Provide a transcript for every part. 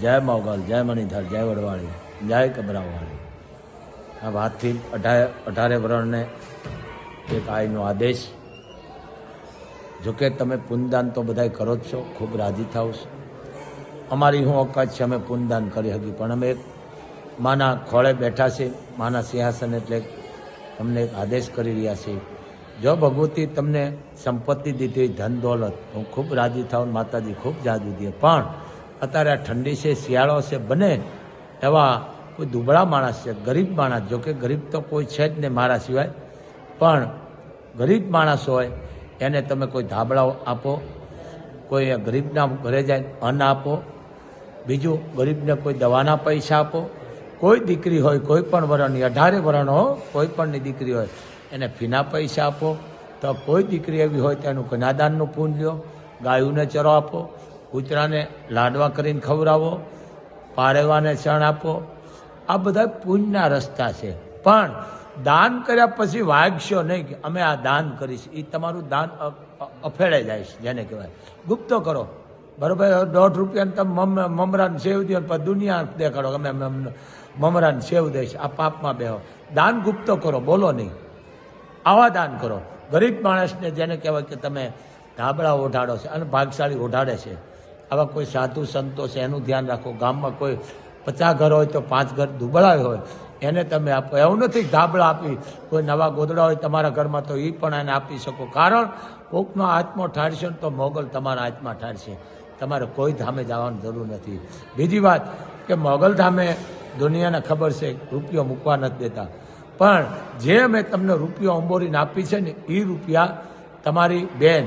જય મોગલ, જય મણિધર, જય વડવાળી, જય કબરાવાળી. આ વાતથી 18 વર્ણને એક આઈનો આદેશ. જોકે તમે પુનદાન તો બધાય કરો જ છો, ખૂબ રાજી થાવ છો. અમારી શું ઓકાત છે, અમે પુનદાન કરી શકી, પણ અમે એક માના ખોળે બેઠા છે, માના સિંહાસન, એટલે તમને એક આદેશ કરી રહ્યા છીએ. જો ભગવતી તમને સંપત્તિ દીધી, ધન દોલત, હું ખૂબ રાજી થાઉં, માતાજી ખૂબ જાદુ દે. પણ અત્યારે આ ઠંડી છે, શિયાળો છે, બને એવા કોઈ દુબળા માણસ છે, ગરીબ માણસ, જોકે ગરીબ તો કોઈ છે જ નહીં મારા સિવાય, પણ ગરીબ માણસ હોય એને તમે કોઈ ધાબળા આપો, કોઈ ગરીબના ઘરે જાય અન્ન આપો, બીજું ગરીબને કોઈ દવાના પૈસા આપો. કોઈ દીકરી હોય, કોઈ પણ વરણની, 18 વર્ણો કોઈ પણની દીકરી હોય એને ફીના પૈસા આપો. તો કોઈ દીકરી એવી હોય તો એનું કન્યાદાનનું પૂન લ્યો, ગાયોને ચરો આપો, કૂતરાને લાડવા કરીને ખવડાવો, પારેવાને શણ આપો. આ બધા પુણ્યના રસ્તા છે. પણ દાન કર્યા પછી વાગશો નહીં કે અમે આ દાન કરીશ. એ તમારું દાન અફેળે જાય છે, જેને કહેવાય ગુપ્તો કરો. બરાબર, 1.5 રૂપિયાને તમે મમરાને સેવ દો, પણ દુનિયા દેખાડો અમે મમરાને સેવ દઈશ. આ પાપમાં બેહો. દાન ગુપ્તો કરો, બોલો નહીં. આવા દાન કરો. ગરીબ માણસને જેને કહેવાય કે તમે ધાબળા ઓઢાડો છે, અને ભાગશાળી ઓઢાડે છે, આવા કોઈ સાધુ સંતો છે એનું ધ્યાન રાખો. ગામમાં કોઈ 50 ઘર હોય તો 5 ઘર દુબળા હોય એને તમે આપો. એવું નથી ધાબળા આપી, કોઈ નવા ગોદડા હોય તમારા ઘરમાં તો એ પણ એને આપી શકો. કારણ કોકનો આત્મો ઠારશે ને તો મોગલ તમારા આત્મા ઠારશે. તમારે કોઈ ધામે જવાની જરૂર નથી. બીજી વાત કે મોગલ ધામે દુનિયાને ખબર છે રૂપિયો મૂકવા નથી દેતા, પણ જે મેં તમને રૂપિયો અંબોરીને આપી છે ને એ રૂપિયા તમારી બેન,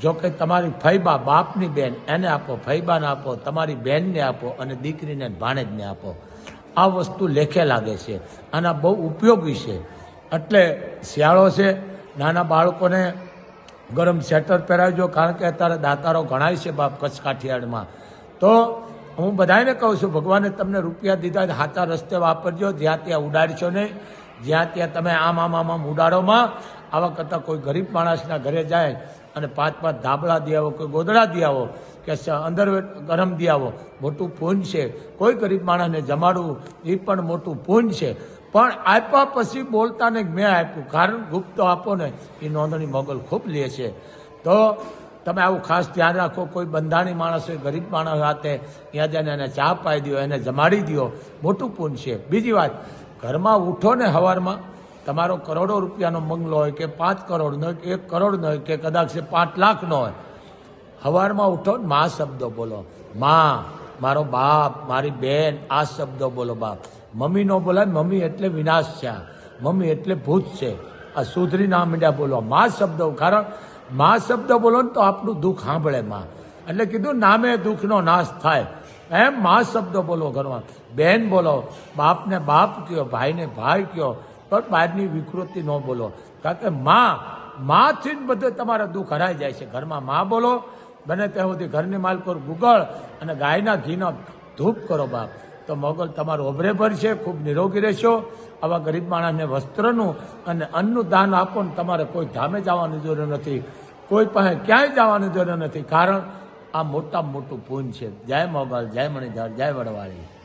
જો કે તમારી ફૈબા બાપની બેન એને આપો, ફૈબાને આપો, તમારી બેનને આપો, અને દીકરીને ભાણેજને આપો. આ વસ્તુ લેખે લાગે છે, આના બહુ ઉપયોગી છે. એટલે શિયાળો છે, નાના બાળકોને ગરમ સ્વેટર પહેરાવજો, કારણ કે અત્યારે દાતારો ગણાય છે બાપ કચ્છ કાઠિયાવાડમાં. તો હું બધાને કહું છું, ભગવાને તમને રૂપિયા દીધા સાચા રસ્તે વાપરજો, જ્યાં ત્યાં ઉડાડશો નહીં. જ્યાં ત્યાં તમે આમ ઉડાડોમાં આવા કરતાં કોઈ ગરીબ માણસના ઘરે જાય અને 5 ધાબળા દે આવો, કોઈ ગોદડા દે આવો, કે અંદર ગરમ દે આવો, મોટું પૂન છે. કોઈ ગરીબ માણસને જમાડવું એ પણ મોટું પૂન છે. પણ આપ્યા પછી બોલતા ને મેં આપ્યું, કારણ ગુપ્તો આપો ને એ નોંધણી મોગલ ખૂબ લે છે. તો તમે આવું ખાસ ધ્યાન રાખો. કોઈ બંધાણી માણસ હોય, ગરીબ માણસ હાથે ત્યાં જઈને એને ચા પાઈ દો, એને જમાડી દો, મોટું પૂન છે. બીજી વાત, ઘરમાં ઉઠો ને સવારમાં, તમારો કરોડો રૂપિયાનો બંગલો હોય કે 5 કરોડનો હોય કે 1 કરોડનો હોય કે કદાચ 5 લાખનો હોય, સવારમાં ઉઠો ને મા શબ્દો બોલો. મા, મારો બાપ, મારી બેન, આ શબ્દો બોલો. બાપ મમ્મી નો બોલાય, મમ્મી એટલે વિનાશ છે, મમ્મી એટલે ભૂત છે. આ સુધરી ના મીંડ્યા બોલો મા શબ્દો. કારણ મા શબ્દ બોલો ને તો આપણું દુઃખ સાંભળે મા. એટલે કીધું નામે દુઃખનો નાશ થાય, એમ મા શબ્દ બોલો ઘરમાં. બેન બોલો, બાપને બાપ કયો, ભાઈને ભાઈ કયો, પણ બહારની વિકૃતિ ન બોલો. કારણ કે માથી જ બધે તમારા દુઃખ હરાઈ જાય છે. ઘરમાં મા બોલો. બને ત્યાં સુધી ઘરની માલકોર ગુગળ અને ગાયના ઘીનો ધૂપ કરો બાપ. તો મોગલ તમારું ઓભરે ભરશે, ખૂબ નિરોગી રહેશો. આવા ગરીબ માણસને વસ્ત્રનું અને અન્નનું દાન આપો ને તમારે કોઈ ધામે જવાની જરૂર નથી, કોઈ પાસે ક્યાંય જવાની જરૂર નથી. કારણ આ મોટામાં મોટું પૂન છે. જય મોગલ, જય મણિધર, જય વડવાળી.